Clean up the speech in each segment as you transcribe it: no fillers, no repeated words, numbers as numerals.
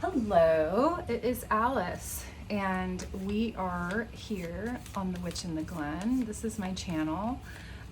Hello, it is Alice, and we are here on The Witch in the Glen. This is my channel.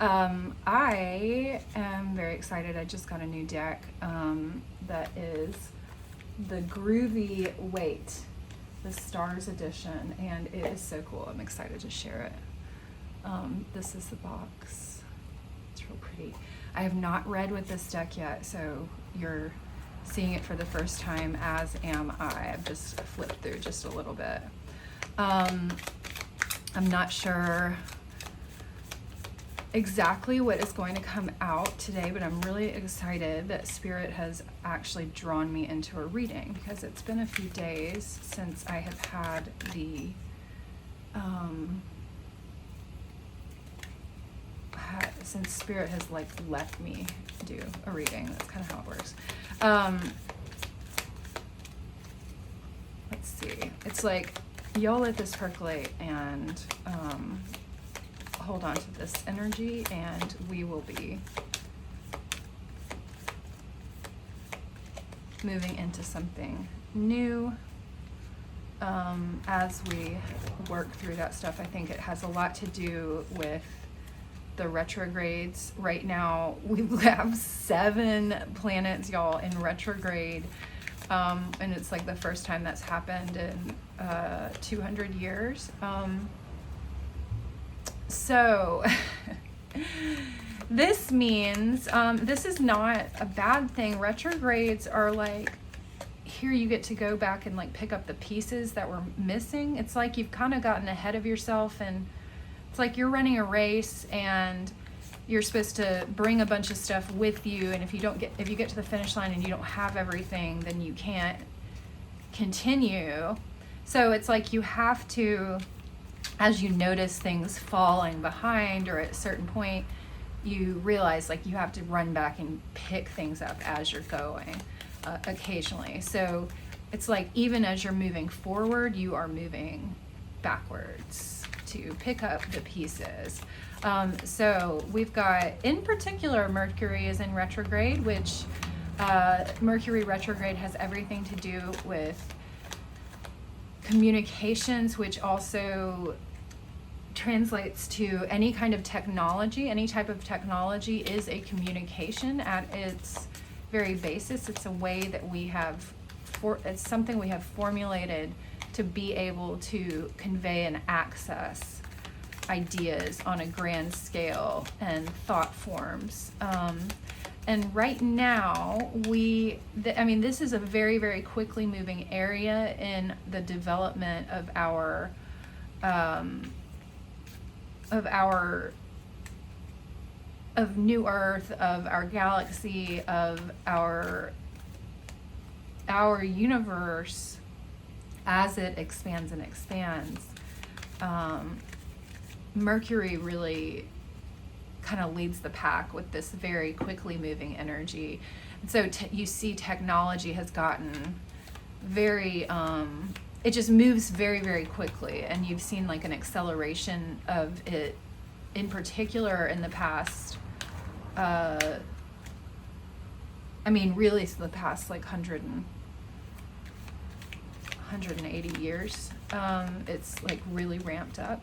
I am very excited. I just got a new deck that is the Groovy Weight, the Stars Edition, and it is so cool. I'm excited to share it. This is the box. It's real pretty. I have not read with this deck yet, so you're seeing it for the first time, as am I. I've just flipped through just a little bit. I'm not sure exactly what is going to come out today, but I'm really excited that Spirit has actually drawn me into a reading, because it's been a few days since I have had the since Spirit has like let me do a reading. That's kind of how it works. Let's see. It's like, y'all let this percolate and hold on to this energy, and we will be moving into something new as we work through that stuff. I think it has a lot to do with the retrogrades. Right now we have 7 planets, y'all, in retrograde, and it's like the first time that's happened in 200 years. So this means this is not a bad thing. Retrogrades are like, here you get to go back and like pick up the pieces that were missing. It's like you've kind of gotten ahead of yourself, and it's like you're running a race and you're supposed to bring a bunch of stuff with you, and if you get to the finish line and you don't have everything, then you can't continue. So it's like you have to, as you notice things falling behind, or at a certain point you realize like you have to run back and pick things up as you're going occasionally. So it's like even as you're moving forward, you are moving backwards to pick up the pieces. So we've got, in particular, Mercury is in retrograde, which Mercury retrograde has everything to do with communications, which also translates to any kind of technology. Any type of technology is a communication at its very basis. It's a way that we have, it's something we have formulated to be able to convey and access ideas on a grand scale and thought forms. And right now, this is a very, very quickly moving area in the development of our New Earth, of our galaxy, of our universe. As it expands and expands, Mercury really kind of leads the pack with this very quickly moving energy. And so you see technology has gotten very, it just moves very, very quickly. And you've seen like an acceleration of it, in particular in the past, really the past like 180 years. It's like really ramped up.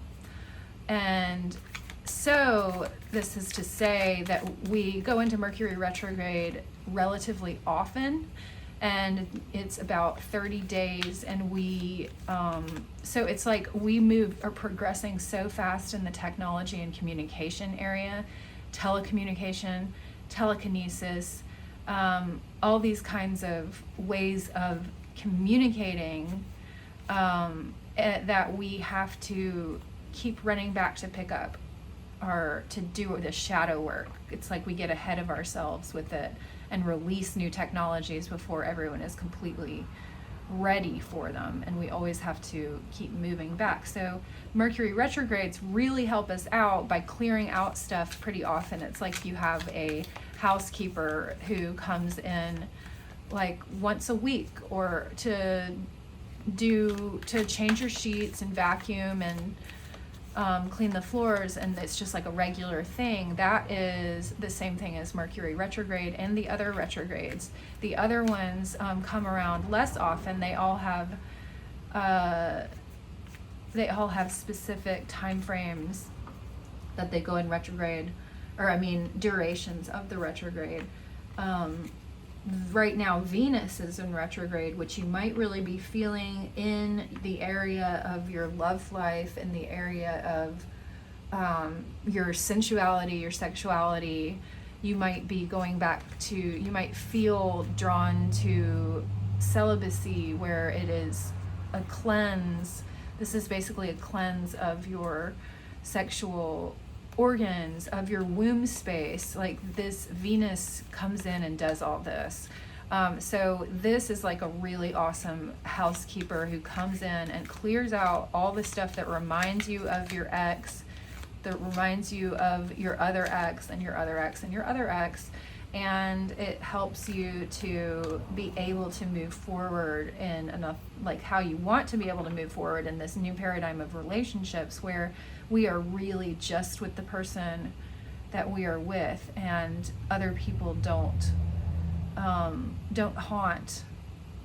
And so this is to say that we go into Mercury retrograde relatively often, and it's about 30 days, and so it's like we are progressing so fast in the technology and communication area, telecommunication, telekinesis, all these kinds of ways of communicating that we have to keep running back to pick up, or to do the shadow work. It's like we get ahead of ourselves with it and release new technologies before everyone is completely ready for them, and we always have to keep moving back. So Mercury retrogrades really help us out by clearing out stuff pretty often. It's like you have a housekeeper who comes in like once a week, or to change your sheets and vacuum and clean the floors, and it's just like a regular thing. That is the same thing as Mercury retrograde and the other retrogrades. The other ones come around less often. They all have specific time frames that they go in retrograde, or I mean durations of the retrograde. Right now Venus is in retrograde, which you might really be feeling in the area of your love life, in the area of your sensuality, your sexuality. You might be going back to, you might feel drawn to celibacy, where it is a cleanse. This is basically a cleanse of your sexual organs, of your womb space. Like this Venus comes in and does all this. So this is like a really awesome housekeeper who comes in and clears out all the stuff that reminds you of your ex, that reminds you of your other ex and your other ex and your other ex. And it helps you to be able to move forward in enough, like how you want to be able to move forward in this new paradigm of relationships, where we are really just with the person that we are with, and other people don't haunt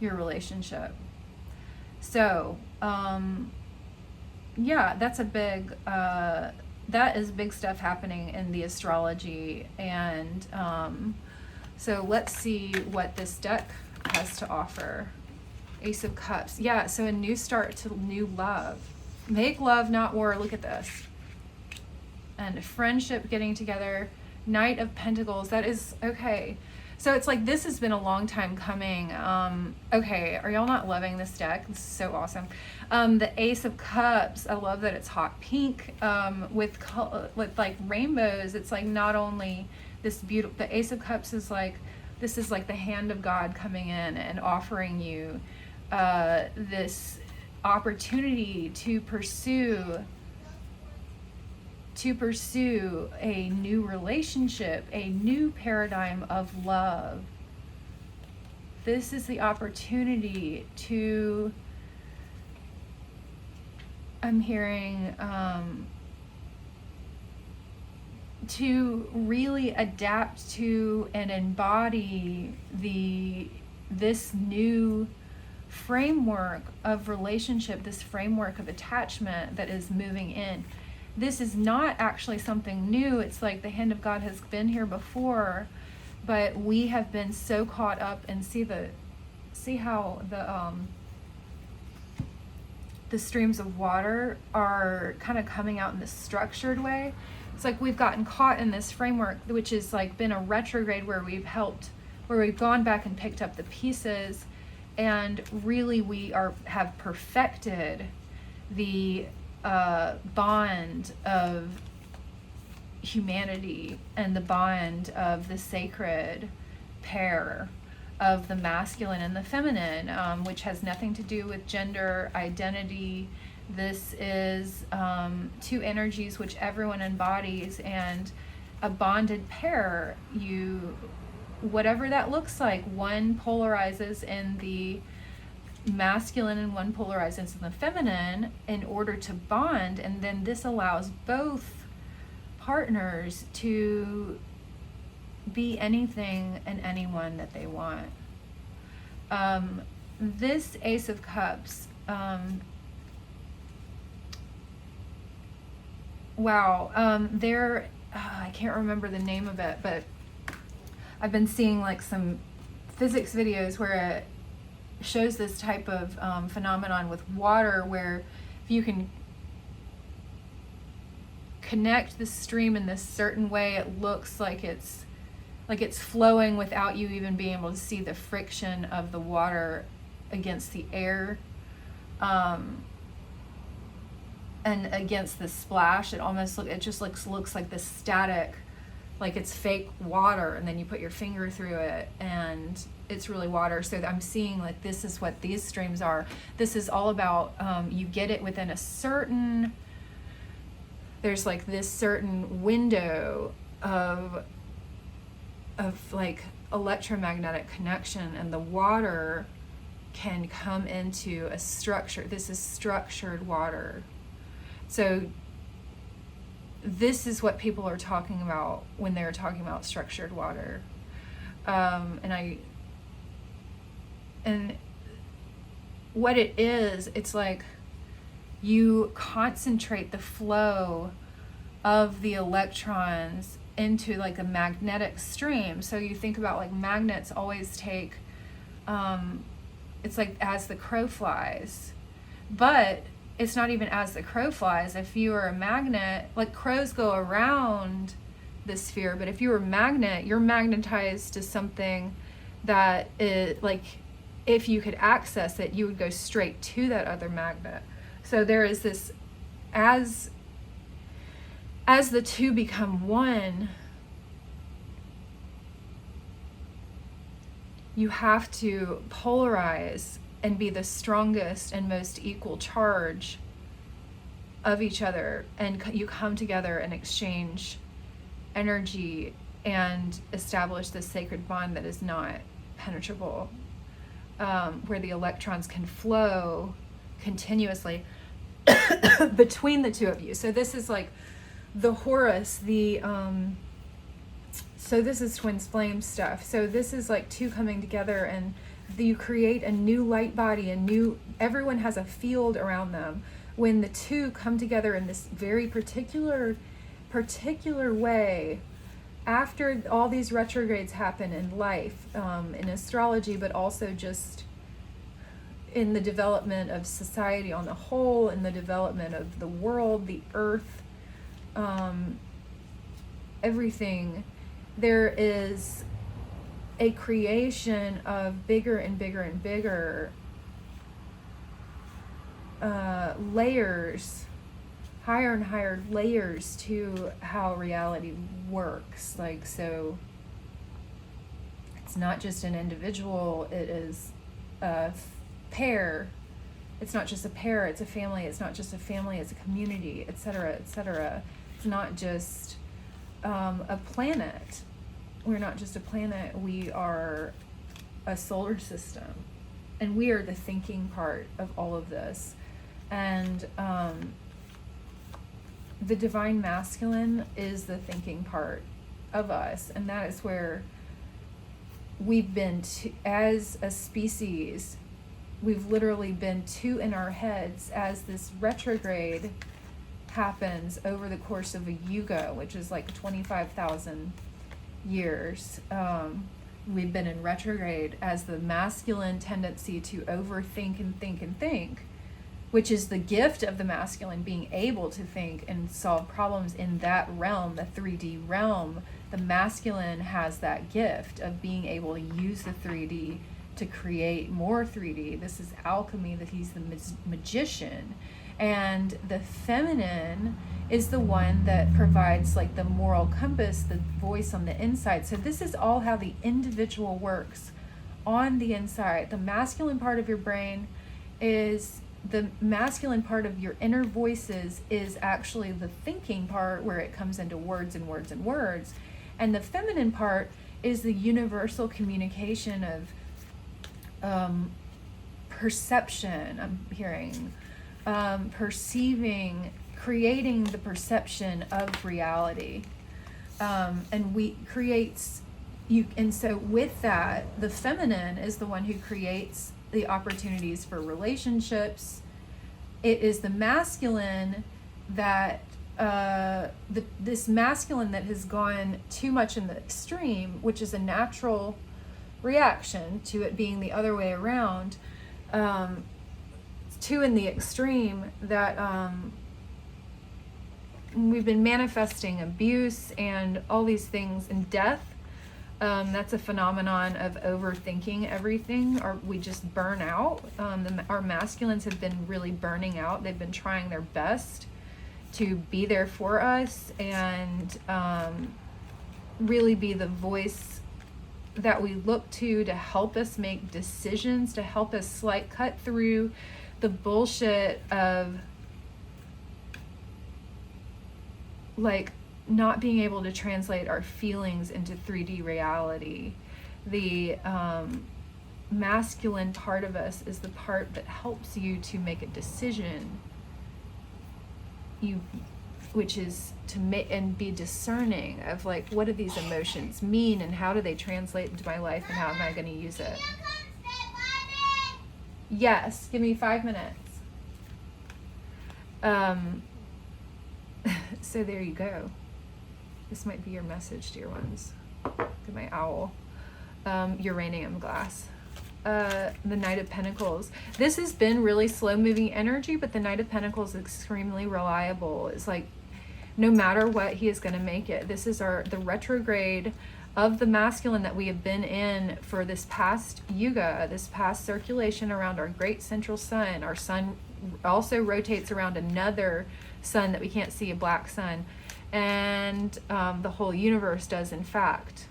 your relationship. So yeah, that's a big that is big stuff happening in the astrology. And so let's see what this deck has to offer. Ace of Cups. Yeah, so a new start to new love. Make love, not war. Look at this. And friendship, getting together. Knight of Pentacles. That is okay. So it's like this has been a long time coming. Okay, are y'all not loving this deck? This is so awesome. The Ace of Cups. I love that it's hot pink with like rainbows. It's like not only this beautiful. The Ace of Cups is like, this is like the hand of God coming in and offering you this opportunity to pursue a new relationship, a new paradigm of love. This is the opportunity to, I'm hearing, to really adapt to and embody this new framework of relationship, this framework of attachment that is moving in. This is not actually something new. It's like the hand of God has been here before, but we have been so caught up and see how the streams of water are kind of coming out in this structured way. It's like we've gotten caught in this framework, which is like been a retrograde, where we've gone back and picked up the pieces, and really we have perfected the bond of humanity and the bond of the sacred pair of the masculine and the feminine, which has nothing to do with gender identity. This is two energies which everyone embodies, and a bonded pair, whatever that looks like, one polarizes in the masculine and one polarizes in the feminine in order to bond, and then this allows both partners to be anything and anyone that they want. This Ace of Cups, I can't remember the name of it, but I've been seeing like some physics videos where it shows this type of phenomenon with water, where if you can connect the stream in this certain way, it looks like it's flowing without you even being able to see the friction of the water against the air, and against the splash. It just looks like this static, like it's fake water, and then you put your finger through it and it's really water. So I'm seeing like this is what these streams are. This is all about you get it within there's like this certain window of like electromagnetic connection, and the water can come into a structure. This is structured water. So this is what people are talking about when they're talking about structured water. And what it is, it's like you concentrate the flow of the electrons into like a magnetic stream. So you think about like magnets always take, it's like as the crow flies, but it's not even as the crow flies. If you are a magnet, like crows go around the sphere, but if you were a magnet, you're magnetized to something that is like, if you could access it, you would go straight to that other magnet. So there is this, as the two become one, you have to polarize and be the strongest and most equal charge of each other, and you come together and exchange energy and establish this sacred bond that is not penetrable, where the electrons can flow continuously between the two of you. So this is like the Horus, so this is twin flame stuff. So this is like two coming together, and you create a new light body, everyone has a field around them. When the two come together in this very particular way, after all these retrogrades happen in life, in astrology, but also just in the development of society on the whole, in the development of the world, the earth, everything, there is a creation of bigger and bigger and bigger layers, higher and higher layers to how reality works. Like, so it's not just an individual, it is a pair. It's not just a pair, it's a family. It's not just a family, it's a community, etc., etc. It's not just a planet. We're not just a planet, we are a solar system. And we are the thinking part of all of this. And the divine masculine is the thinking part of us. And that is where we've been, as a species, we've literally been two in our heads as this retrograde happens over the course of a yuga, which is like 25,000 years. We've been in retrograde as the masculine tendency to overthink and think and think, which is the gift of the masculine, being able to think and solve problems in that realm, the 3D realm. The masculine has that gift of being able to use the 3D to create more 3D. This is alchemy, that he's the magician. And the feminine is the one that provides like the moral compass, the voice on the inside. So this is all how the individual works on the inside. The masculine part of your brain is, the masculine part of your inner voices is actually the thinking part, where it comes into words and words and words. And the feminine part is the universal communication of perception. I'm hearing perceiving, creating the perception of reality, and we creates you. And so with that, the feminine is the one who creates the opportunities for relationships. It is the masculine that this masculine that has gone too much in the extreme, which is a natural reaction to it being the other way around, too in the extreme, that we've been manifesting abuse and all these things, and death. That's a phenomenon of overthinking everything, or we just burn out. Our masculines have been really burning out. They've been trying their best to be there for us and really be the voice that we look to help us make decisions, to help us like cut through the bullshit of like not being able to translate our feelings into 3D reality. The masculine part of us is the part that helps you to make a decision. You which is to make and be discerning of like, what do these emotions mean and how do they translate into my life and how am I going to use it? Yes, give me 5 minutes. So there you go. This might be your message, dear ones. Look at my owl. Uranium glass. The Knight of Pentacles. This has been really slow moving energy, but the Knight of Pentacles is extremely reliable. It's like, no matter what, he is going to make it. This is the retrograde of the masculine that we have been in for this past yuga, this past circulation around our great central sun. Our sun also rotates around another sun that we can't see, a black sun. And the whole universe does, in fact,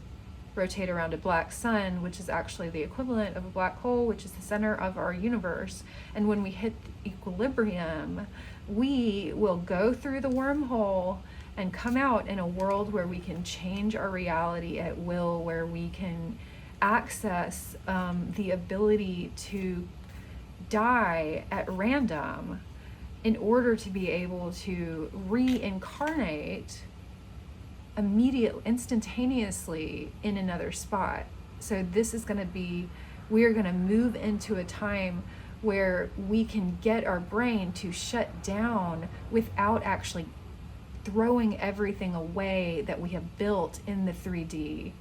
rotate around a black sun, which is actually the equivalent of a black hole, which is the center of our universe. And when we hit equilibrium, we will go through the wormhole and come out in a world where we can change our reality at will, where we can access the ability to die at random in order to be able to reincarnate instantaneously in another spot. So this is going to be, we are going to move into a time where we can get our brain to shut down without actually throwing everything away that we have built in the 3D.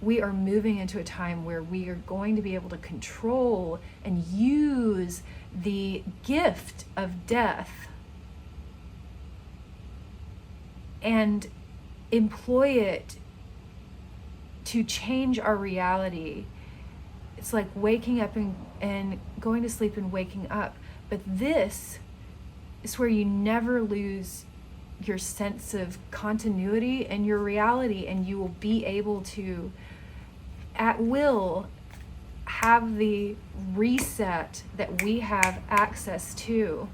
We are moving into a time where we are going to be able to control and use the gift of death and employ it to change our reality. It's like waking up and going to sleep and waking up. But this is where you never lose your sense of continuity and your reality, and you will be able to, at will, have the reset that we have access to.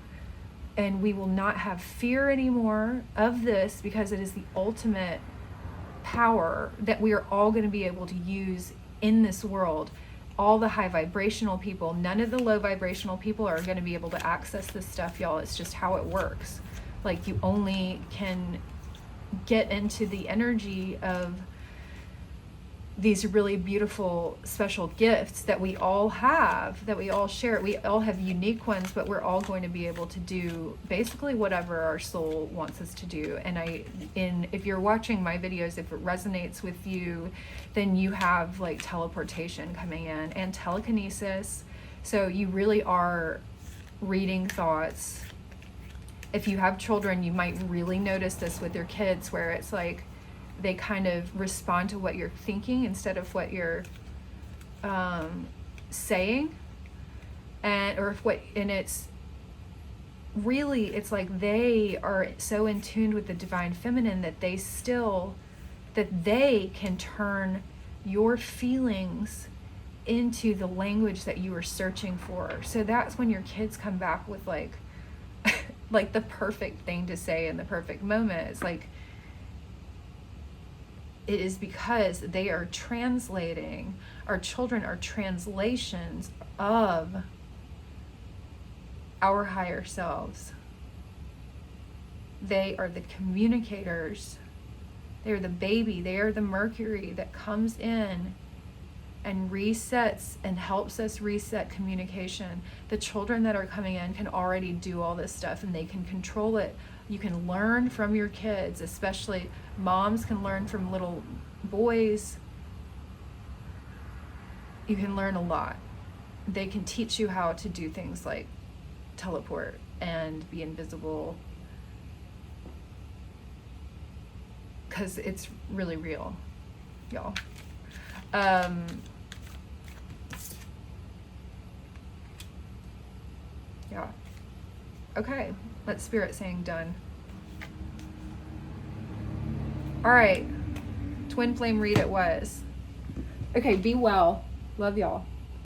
And we will not have fear anymore of this, because it is the ultimate power that we are all going to be able to use in this world. All the high vibrational people, none of the low vibrational people are going to be able to access this stuff, y'all. It's just how it works. Like, you only can get into the energy of these really beautiful special gifts that we all have, that we all share. We all have unique ones, but we're all going to be able to do basically whatever our soul wants us to do. And if you're watching my videos, if it resonates with you, then you have like teleportation coming in and telekinesis. So you really are reading thoughts. If you have children, you might really notice this with your kids, where it's like they kind of respond to what you're thinking instead of what you're saying. And it's really, it's like they are so in tune with the divine feminine that they can turn your feelings into the language that you were searching for. So that's when your kids come back with like like the perfect thing to say in the perfect moment. It's like, it is because they are translating, our children are translations of our higher selves. They are the communicators. They are the baby. They are the Mercury that comes in and resets and helps us reset communication. The children that are coming in can already do all this stuff, and they can control it. You can learn from your kids, especially moms can learn from little boys. You can learn a lot. They can teach you how to do things like teleport and be invisible, because it's really real, y'all. Yeah. Okay, that's Spirit saying done. All right, twin flame read it was. Okay, be well. Love y'all.